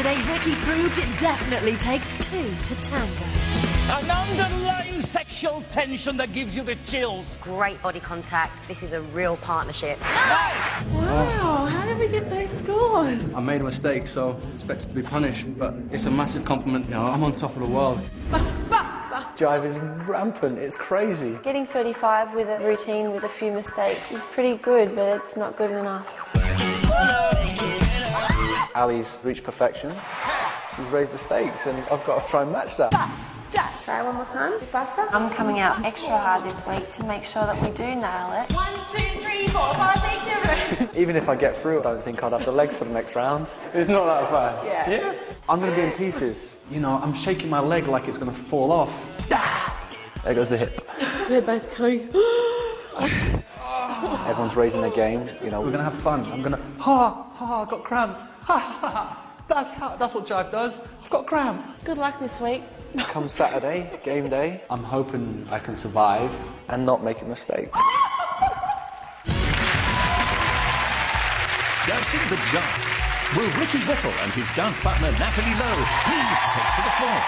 Yesterday, Ricky proved it definitely takes two to tango. An underlying sexual tension that gives you the chills. Great body contact. This is a real partnership. Wow, how did we get those scores? I made a mistake, so expected to be punished, but it's a massive compliment. You know, I'm on top of the world. Jive is rampant, it's crazy. Getting 35 with a routine with a few mistakes is pretty good, but it's not good enough. Ali's reached perfection. She's raised the stakes, and I've got to try and match that. Try one more time, a bit faster. I'm coming out extra hard this week to make sure that we do nail it. 1, 2, 3, 4, 5, 6, 7. Even if I get through, I don't think I'd have the legs for the next round. It's not that fast. Yeah? I'm going to be in pieces. You know, I'm shaking my leg like it's going to fall off. There goes the hip. We're both going. Everyone's raising their game. You know, we're going to have fun. I'm going to, I got cramp. That's what Jive does. I've got cramp. Good luck this week. Come Saturday, game day, I'm hoping I can survive and not make a mistake. Dancing the Jive. Will Ricky Whipple and his dance partner Natalie Lowe please take to the floor?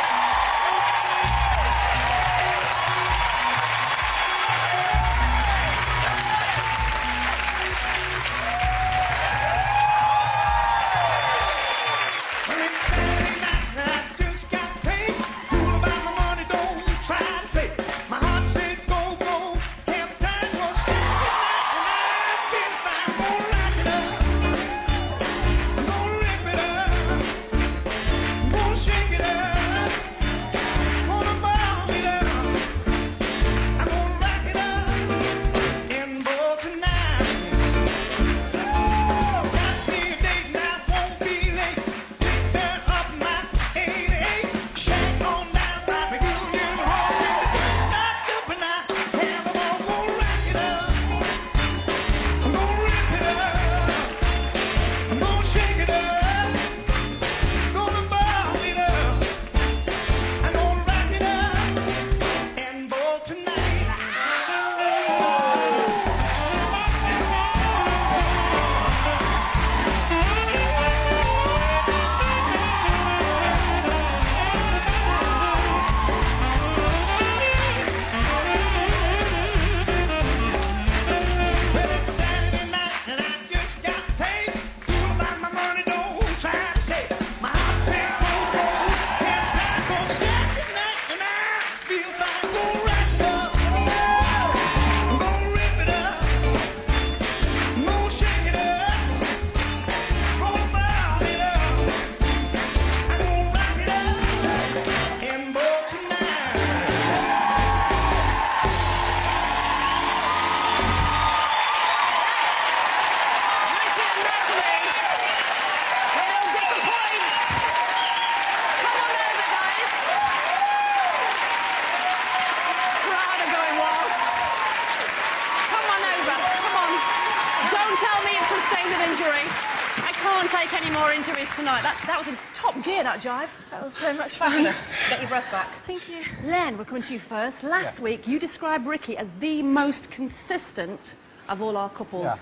Take any more injuries tonight. That was in top gear, that Jive. That was so much fun. Fabulous. Get your breath back. Thank you. Len, we're coming to you first. Last week, you described Ricky as the most consistent of all our couples. Yeah.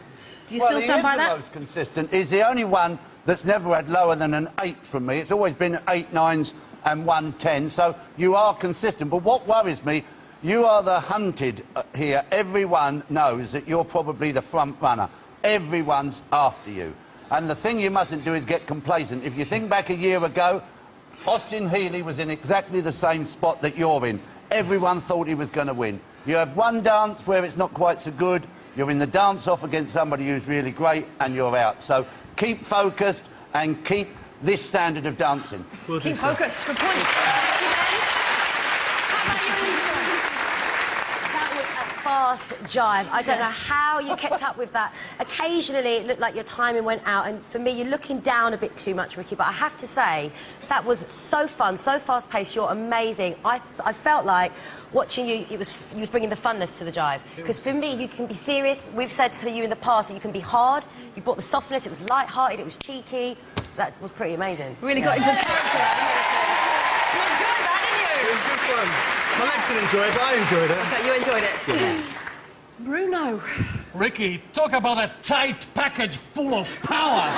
Do you still stand by that? Well, he is the most consistent. He's the only one that's never had lower than an 8 from me. It's always been 8 9s and 1 10, so you are consistent. But what worries me, you are the hunted here. Everyone knows that you're probably the front runner. Everyone's after you. And the thing you mustn't do is get complacent. If you think back a year ago, Austin Healey was in exactly the same spot that you're in. Everyone thought he was going to win. You have one dance where it's not quite so good, you're in the dance-off against somebody who's really great, and you're out. So keep focused and keep this standard of dancing. Keep focused. Good point. How about you, Alicia? That was a fast Jive. I don't know how you kept up with that. Occasionally, it looked like your timing went out, and for me, you're looking down a bit too much, Ricky, but I have to say, that was so fun, so fast-paced. You're amazing. I felt like watching you, you was bringing the funness to the Jive. Because for me, you can be serious. We've said to you in the past that you can be hard. You brought the softness. It was light-hearted. It was cheeky. That was pretty amazing. Really got into the character. You enjoyed that, didn't you? It was good fun. My legs didn't enjoy it, but I enjoyed it. Okay, you enjoyed it. Yeah. Bruno. Ricky, talk about a tight package full of power.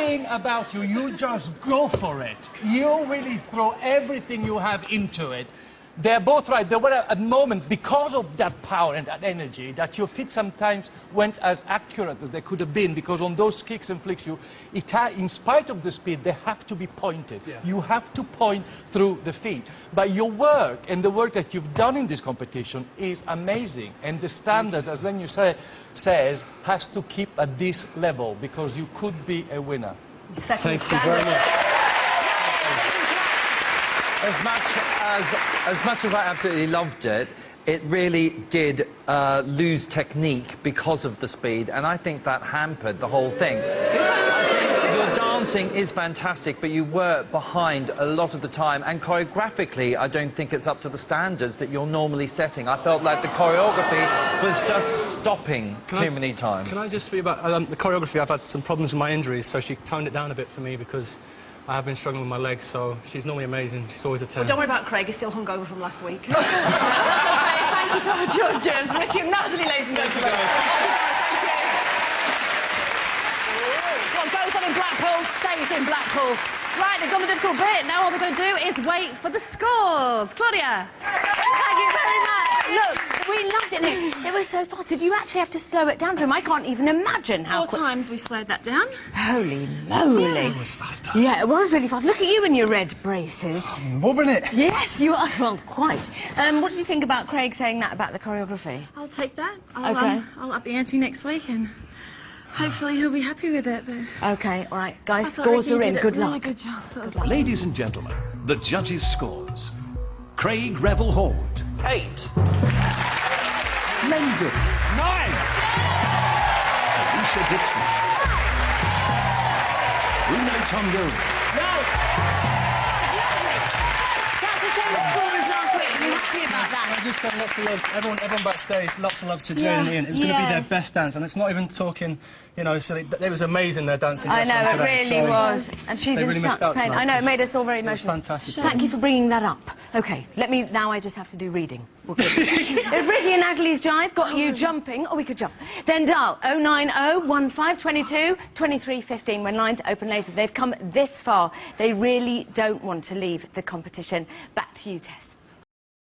thing about you, you just go for it. You really throw everything you have into it. They're both right. There were a moment, because of that power and that energy, that your feet sometimes weren't as accurate as they could have been, because on those kicks and flicks, in spite of the speed, they have to be pointed. Yeah. You have to point through the feet. But your work and the work that you've done in this competition is amazing. And the standard, as Lenny says, has to keep at this level, because you could be a winner. Thank you very much. As much as I absolutely loved it, it really did lose technique because of the speed, and I think that hampered the whole thing. I think your dancing is fantastic, but you were behind a lot of the time, and choreographically, I don't think it's up to the standards that you're normally setting. I felt like the choreography was just stopping too many times. Can I just speak about the choreography? I've had some problems with my injuries, so she toned it down a bit for me, because I have been struggling with my legs, so she's normally amazing. She's always a 10. Well, don't worry about Craig, he's still hungover from last week. Thank you to our judges, Ricky and Natalie, ladies and gentlemen. Thank you. What goes on in Blackpool stays in Blackpool. Right, they've done the difficult bit. Now all we're going to do is wait for the scores. Claudia. Thank you very much. Look, we loved it. It was so fast. Did you actually have to slow it down to him? I can't even imagine how 4 times we slowed that down. Holy moly. Yeah. It was faster. Yeah, it was really fast. Look at you in your red braces. I'm loving it. Yes, you are. Well, quite. What do you think about Craig saying that about the choreography? I'll take that. I'll up the ante next week and hopefully he'll be happy with it. But OK, all right, guys, scores are in. Good luck. Good job. Ladies and gentlemen, the judges' scores. Craig Revel Horwood. 8. Lendon. 9. Alicia Dixon. Bruno Tondo. That's the same score as last week. Are you happy about that? I just got lots of love. Everyone backstage, lots of love to Jane and Ian. It was going to be their best dance, and it's not even talking, you know, so it was amazing, their dancing. I know, it today, really was. And she's in really such pain. I know, it made us all very emotional. Fantastic. Thank you for bringing that up. OK, now I just have to do reading. If Ricky and Natalie's Jive got you jumping, we could jump, then dial 090 15 22 23 15 when lines open later. They've come this far. They really don't want to leave the competition. Back to you, Tess.